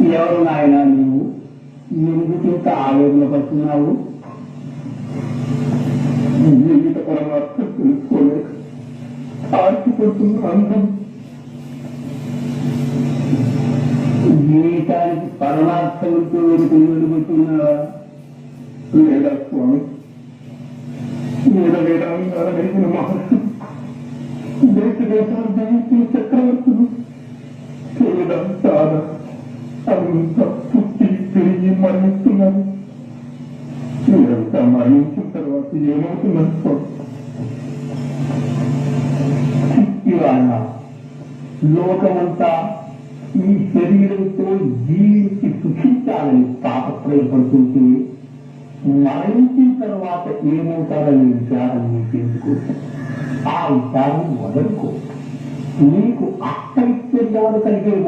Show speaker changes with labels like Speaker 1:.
Speaker 1: ఎవరు నాయన నీవు ఎందుకు ఇంత ఆవేదన పడుతున్నావు? జీవిత పరమాత్మ తెలుసుకోలేక ఆశపడుతున్న అందం జీవితానికి పరమార్థంతో వెలుగుతున్నావా లేదా స్వామి? వేదాంగాలైన మహర్షి దేశ దేశాలు జయించిన చక్రవర్తులు సాధ అంత పుట్టి తిరిగి మరణిస్తున్నారు. మీరంతా మరణించిన తర్వాత ఏమవుతున్నారు స్వామి? ఇవాళ లోకమంతా ఈ శరీరంతో జీవించి సుఖించాలని తాపత్రయపడుతుంటే మరణించిన తర్వాత ఏమవుతారనే విచారం నీకెందుకు? ఆ విచారం వదలుకో. నీకు అష్టైశ్వర్యాలు కలిగే